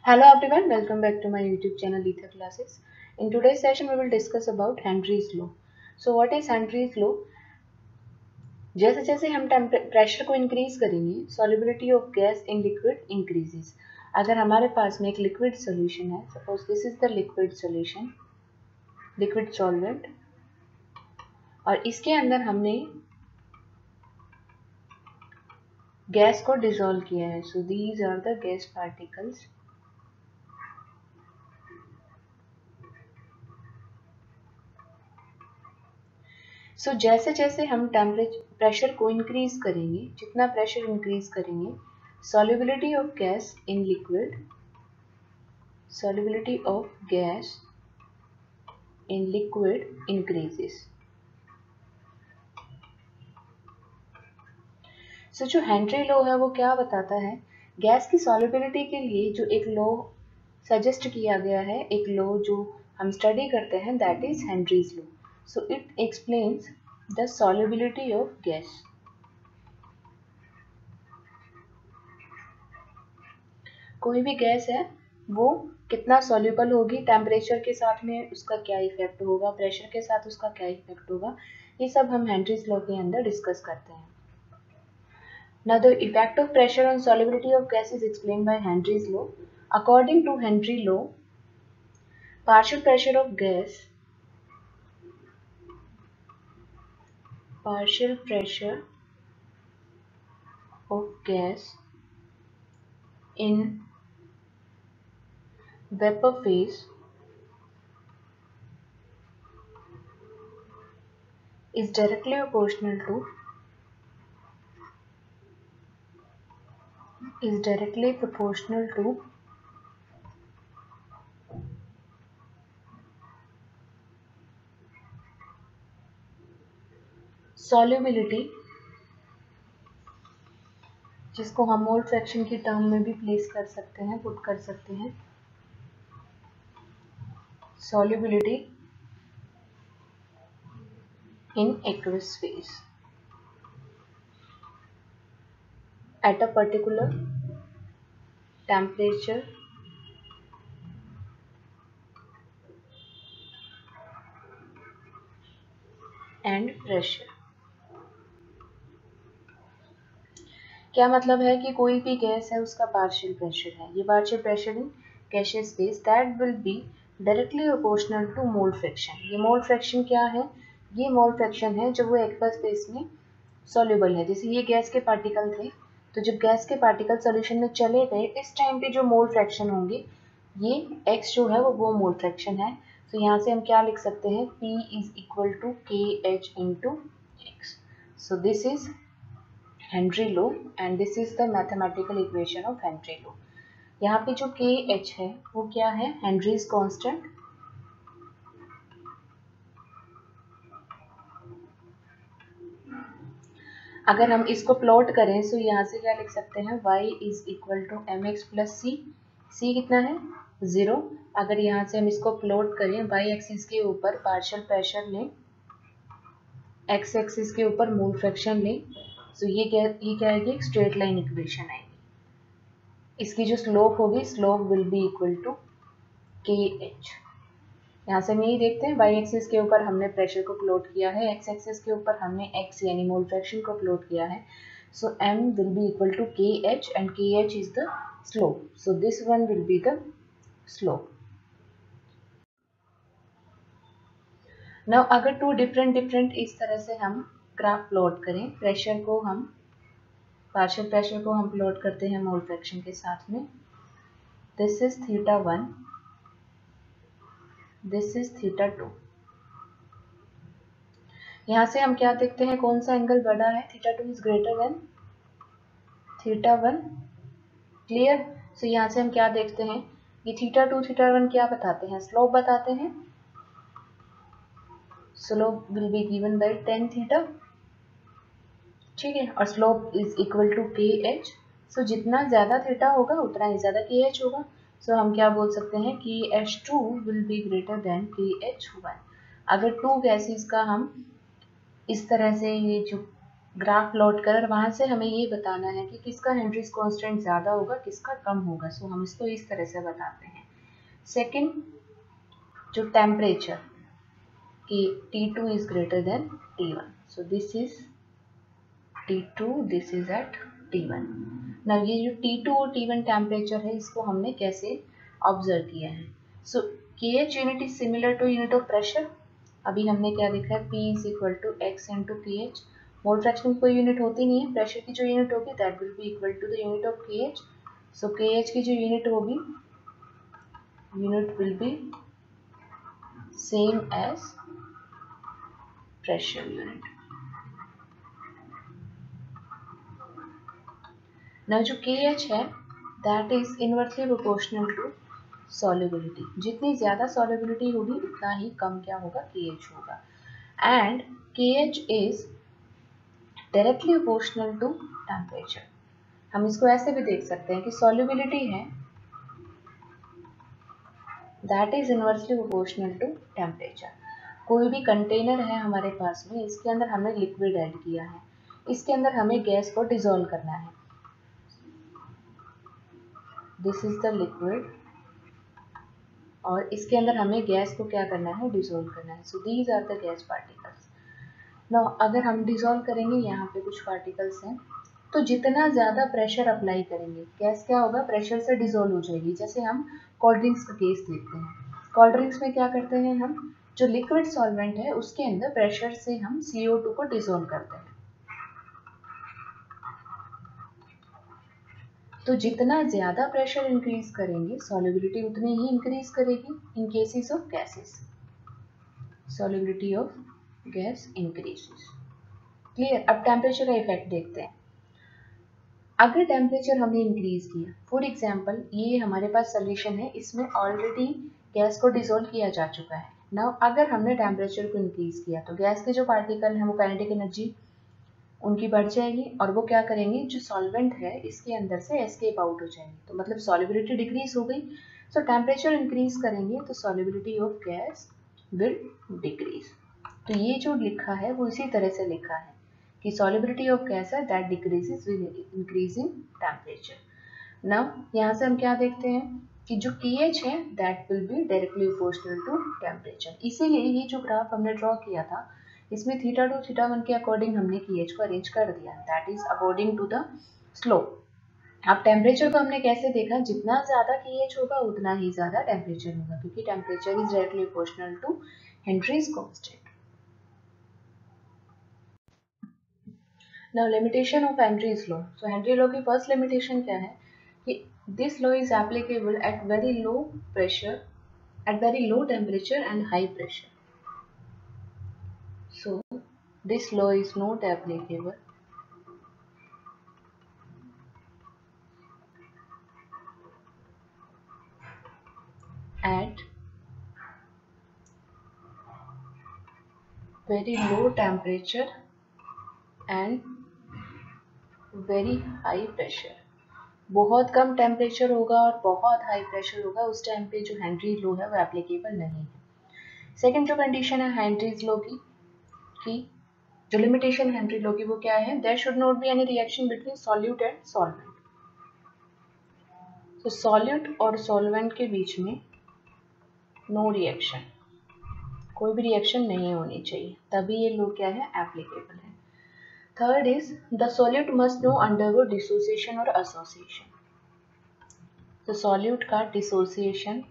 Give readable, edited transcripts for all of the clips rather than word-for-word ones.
Hello everyone, welcome back to my YouTube channel Ether Classes. In today's session we will discuss about Henry's law. So what is Henry's law? जैसे जैसे हम pressure को increase करेंगे solubility of gas in liquid increases. अगर हमारे पास में एक लिक्विड सॉल्यूशन है, suppose this is the liquid solution, liquid solvent, और इसके अंदर हमने गैस को डिसॉल्व किया है. So these are the gas particles. So जैसे जैसे हम प्रेशर को इंक्रीज करेंगे, जितना प्रेशर इंक्रीज करेंगे, solubility of gas in liquid, solubility of gas in liquid increases. सो जो हेनरी लॉ है वो क्या बताता है? गैस की solubility के लिए जो एक लॉ सजेस्ट किया गया है, एक लॉ जो हम स्टडी करते हैं, that is Henry's law. So it explains the solubility of gas. कोई भी गैस है वो कितना सॉल्युबल होगी, टेम्परेचर के साथ में उसका क्या इफेक्ट होगा, प्रेशर के साथ उसका क्या इफेक्ट होगा, ये सब हम हेनरीज लॉ के अंदर डिस्कस करते हैं. Now the effect of pressure on solubility of gas is explained by Henry's law. According to Henry law, partial pressure of gas in vapor phase is directly proportional to solubility, जिसको हम मोल fraction की term में भी place कर सकते हैं, put कर सकते हैं. solubility in aqueous phase at a particular temperature and pressure. क्या मतलब है कि कोई भी गैस है उसका पार्शियल प्रेशर है, ये partial pressure in gaseous phase that will be directly proportional to mole fraction. ये मोल फ्रैक्शन क्या है? ये मोल फ्रैक्शन है जब वो एक्वस फेज में सॉल्युबल है. जैसे ये गैस के पार्टिकल थे, तो जब गैस के पार्टिकल सॉल्यूशन में चले गए, इस टाइम पे जो मोल फ्रैक्शन होंगे, ये x जो है वो मोल फ्रैक्शन है. तो यहाँ से हम क्या लिख सकते हैं? P is equal to KH into x. So this is Henry law and this is the mathematical equation of Henry law. यहाँ पे जो KH है वो क्या है? Henry's constant. अगर हम इसको प्लॉट करें तो यहाँ से क्या लिख सकते हैं? y is equal to mx plus c. C कितना है? 0. अगर यहाँ से हम इसको प्लॉट करें, y एक्सिस के ऊपर पार्शियल प्रेशर लें, x एक्सिस के ऊपर मोल फ्रैक्शन लें, तो ये क्या आएगी? एक स्ट्रेट लाइन इक्वेशन आएगी. इसकी जो स्लोप होगी, slope will be equal to KH. यहाँ से हम यही देखते हैं, y एक्सिस के ऊपर हमने प्रेशर को प्लॉट किया है, x एक्सिस के ऊपर हमने x यानी मोल फ्रैक्शन को प्लॉट किया है. So m will be equal to KH and KH is the slope. So this one will be the slope. Now अगर टू डिफरेंट इस तरह से हम ग्राफ प्लॉट करें, प्रेशर को हम, पार्शियल प्रेशर को हम प्लॉट करते हैं मोल फ्रैक्शन के साथ में. This is θ1, this is θ2. यहाँ से हम क्या देखते हैं? कौन सा एंगल बड़ा है? θ2 इज ग्रेटर देन θ1. क्लियर? सो यहाँ से हम क्या देखते हैं? ये θ2 θ1 क्या बताते हैं? स्लोप बताते हैं. Slope will be given by tan theta. ठीक है, और slope is equal to KH. So जितना ज्यादा थीटा होगा उतना ही ज्यादा KH होगा. सो हम क्या बोल सकते हैं? कि KH2 will be greater than KH1. अगर टू गैसेस का हम इस तरह से ये जो ग्राफ प्लॉट कर वहाँ से हमें ये बताना है कि किसका हेनरीज कांस्टेंट ज़्यादा होगा, किसका कम होगा। सो हम इसको इस तरह से बताते हैं। सेकंड, जो टेम्परेचर कि T2 is greater than T1, so this is T2, this is at T1। ना ये जो T2 और T1 टेम्परेचर है, इसको हमने कैसे ऑब्जर्व किया है। So KH unit is similar to unit of pressure. अभी हमने क्या देखा है, P is equal to x into KH। Mole fraction की कोई यूनिट होती नहीं है, प्रेशर की जो यूनिट होगी that will be equal to the unit of KH। So KH की जो यूनिट होगी, unit will be same as pressure unit. ना जो KH है that is inversely proportional to solubility. जितनी ज़्यादा सॉल्युबिलिटी होगी उतना ही कम क्या होगा, KH होगा। And KH is directly proportional to temperature. हम इसको ऐसे भी देख सकते हैं कि सॉल्युबिलिटी है that is inversely proportional to temperature. कोई भी कंटेनर है हमारे पास में, इसके अंदर हमने लिक्विड ऐड किया है, इसके अंदर हमें गैस को डिसॉल्व करना है। दिस इज द लिक्विड, और इसके अंदर हमें गैस को क्या करना है, डिसॉल्व करना है। So these are the gas particles. Now अगर हम डिसॉल्व करेंगे, यहाँ पे कुछ पार्टिकल्स हैं, तो जितना ज़्यादा प्रेशर अप्लाई करेंगे गैस क्या होगा, प्रेशर से डिसॉल्व हो जाएगी। जैसे हम कोल्ड ड्रिंक्स का केस देखते हैं, कोल्ड ड्रिंक्स में क्या करते हैं हम, जो लिक्विड सॉल्वेंट है उसके अंदर प्रेशर से हम CO2 को डिसॉल्व करते हैं। तो जितना ज़्यादा प्रेशर इंक्रीज करेंगे सॉल्युबिलिटी उतनी ही इंक्रीज करेगी in cases of gases. Solubility of gas increases. Clear. अब टेम्परेचर का इफेक्ट देखते हैं। अगर टेम्परेचर हमने इंक्रीज किया, फॉर एग्जांपल ये हमारे पास सोल्यूशन है, इसमें ऑलरेडी गैस को डिसॉल्व किया जा चुका है। नाउ अगर हमने टेम्परेचर को इंक्रीज किया तो गैस के जो पार्टिकल हैं वो काइनेटिक एनर्जी उनकी बढ़ जाएगी, और वो क्या करेंगे, जो सॉल्वेंट है इसके अंदर से एस्केप आउट हो जाएंगे। तो मतलब सॉल्युबिलिटी डिक्रीज हो गई। सो टेम्परेचर इंक्रीज करेंगे तो solubility of gas will decrease. तो ये जो लिखा है वो इसी तरह से लिखा है कि solubility of gas है that decreases with increasing temperature. Now यहाँ से हम क्या देखते हैं कि जो KH है that will be directly proportional to temperature. इसीलिए ये जो ग्राफ हमने ड्रॉ किया था इसमें θ2 θ1 के अकॉर्डिंग हमने KH को अरेंज कर दिया, that is according to the slope. अब टेम्परेचर को हमने कैसे देखा, जितना ज़्यादा KH होगा उतना ही ज़्यादा टेम्परेचर होगा, क्योंकि temperature is directly proportional to Henry's constant. Now limitation of Henry's law. So Henry law की first limitation क्या है कि this law is applicable at very low pressure, at very low temperature and high pressure. So this law is not applicable at very low temperature and very high pressure. बहुत कम temperature होगा और बहुत high pressure होगा, उस time पे जो Henry law है वो एप्लीकेबल नहीं है। सेकेंड जो कंडीशन है हेनरीज लॉ की जो लिमिटेशन हेनरी लॉ की वो क्या है, there should not be any reaction between solute and solvent. तो सॉल्यूट और सॉल्वेंट के बीच में नो रिएक्शन, कोई भी रिएक्शन नहीं होनी चाहिए, तभी ये लॉ क्या है, एप्लीकेबल है। Third is the solute must no undergo dissociation और एसोसिएशन। तो सॉल्यूट का डिसोसिएशन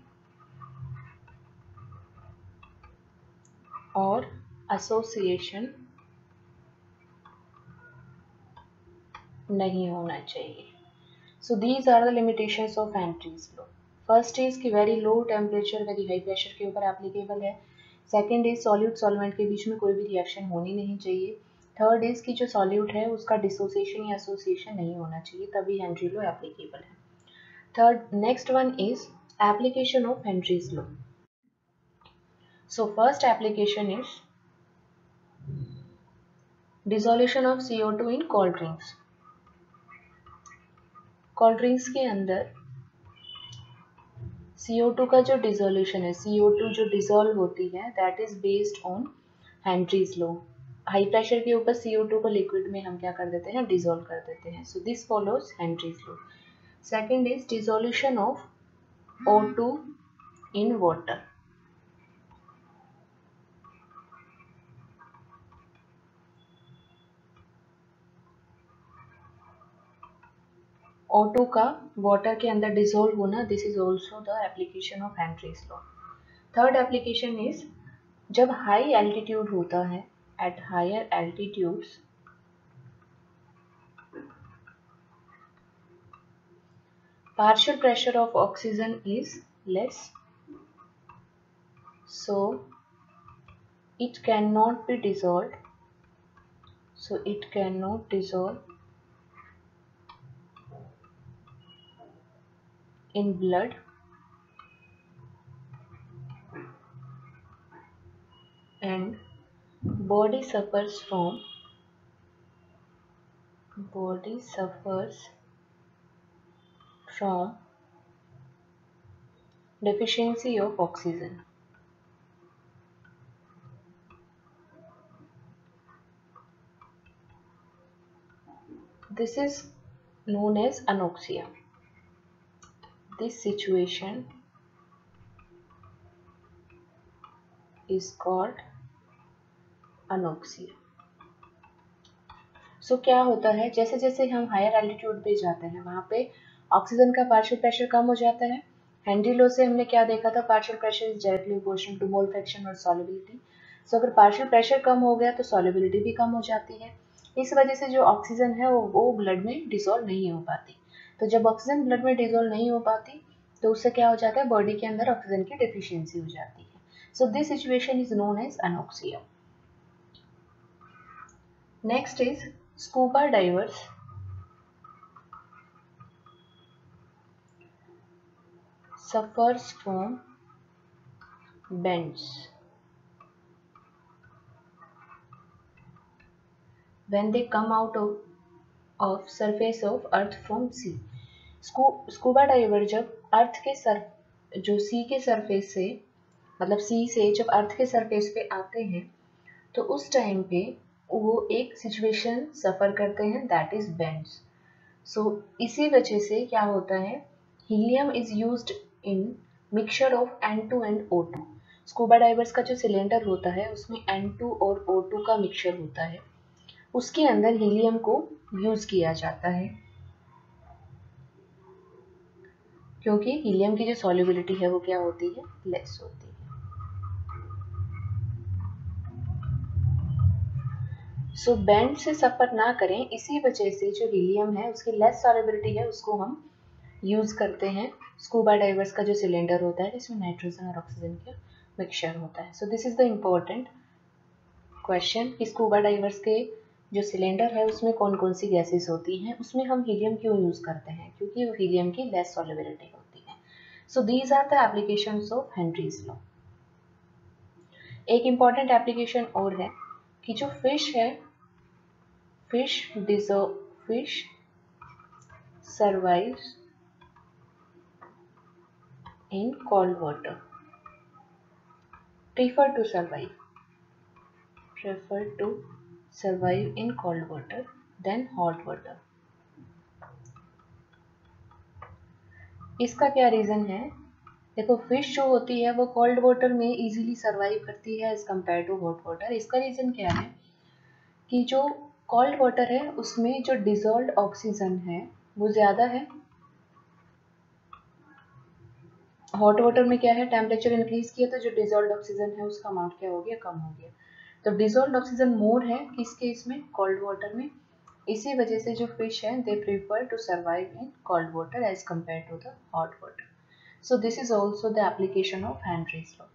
और एसोसिएशन नहीं होना चाहिए। So these are the limitations of Henry's law. First is कि very low temperature very high pressure के ऊपर एप्लीकेबल है। सेकंड इज सॉल्यूट सॉल्वेंट के बीच में कोई भी रिएक्शन होनी नहीं चाहिए। थर्ड इज कि जो सॉल्यूट है उसका डिसोसिएशन या एसोसिएशन नहीं होना चाहिए, तभी हेनरी लॉ एप्लीकेबल है। Third next one is application of Henry's law. So first application is dissolution of CO2 in cold drinks. Cold drinks के अंदर CO2 का जो डिसोल्यूशन है, CO2 जो डिसॉल्व होती है that is based on Henry's law. High pressure के ऊपर CO2 को लिक्विड में हम क्या कर देते हैं, डिसॉल्व कर देते हैं. So this follows Henry's law. Second is dissolution of O2 in water. O2 का वाटर के अंदर डिसॉल्व होना, this is also the application of Henry's law. Third application is जब हाई एल्टीट्यूड होता है, at higher altitudes partial pressure of oxygen is less, so it cannot be dissolved, so it cannot dissolve in blood, and body suffers from deficiency of oxygen. This is known as anoxia. This situation is called anoxia. सो क्या होता है, जैसे जैसे हम higher altitude पे जाते हैं वहाँ पे ऑक्सीजन का पार्शियल प्रेशर कम हो जाता है. हेनरी लॉ से हमने क्या देखा था, partial pressure is directly proportional to mole fraction और सॉल्युबिलिटी. सो अगर पार्शियल प्रेशर कम हो गया तो सॉल्युबिलिटी भी कम हो जाती है. इस वजह से जो ऑक्सीजन है वो ब्लड में डिसॉल्व नहीं हो पाती. तो जब ऑक्सीजन ब्लड में डिसॉल्व नहीं हो पाती तो उससे क्या हो जाता है, बॉडी के अंदर ऑक्सीजन की डेफिशिएंसी हो जाती है. So this situation is known as anoxia. Next is scuba divers suffers from bends when they come out of surface of earth from sea. Scuba diver जब अर्थ के जो सी के सरफेस से, मतलब सी से जब अर्थ के सरफेस पे आते हैं तो उस टाइम पे वो एक सिचुएशन सफ़र करते हैं, दैट इज बेंड्स. सो इसी वजह से क्या होता है, helium is used in mixture of N2 and O2. Scuba divers का जो सिलेंडर होता है उसमें N2 और O2 का मिक्सचर होता है, उसके अंदर हीलियम को यूज किया जाता है क्योंकि हीलियम की जो सॉल्युबिलिटी है वो क्या होती है, लेस होती है. सो बेंड से सफ़र ना करें, इसी वजह से जो हीलियम है उसकी लेस सॉल्युबिलिटी है उसको हम यूज़ करते हैं. स्कूबा डाइवर्स का जो सिलेंडर होता है इसमें नाइट्रोजन और ऑक्सीजन का मिक्सचर होता है. So this is the important question कि स्कूबा डाइवर्स के जो सिलेंडर है उसमें कौन कौन सी गैसेस होती हैं, उसमें हम हीलियम क्यों यूज़ करते हैं, क्योंकि वो हीलियम की लेस सॉल्युबिलिटी होती है. So these are the applications of Henry's law. एक इम्पॉर्टेंट एप्लीकेशन और है कि जो फिश है, fish survives in cold water, prefer to survive in cold water than hot water. इसका क्या रीजन है, देखो फिश जो होती है वो कोल्ड वाटर में इजीली सर्वाइव करती है as compare to hot water. इसका रीजन क्या है कि जो कोल्ड वाटर है उसमें जो डिसॉल्व्ड ऑक्सीजन है वो ज़्यादा है. हॉट वाटर में क्या है, टेम्परेचर इंक्रीज किया तो जो डिसॉल्व्ड ऑक्सीजन है उसका अमाउंट क्या हो गया, कम हो गया. तो डिसॉल्व्ड ऑक्सीजन मोर है किस केस में, कोल्ड वाटर में. इसी वजह से जो फिश है they prefer to survive in cold water as compare to the hot water. So this is also the application of Henry's law.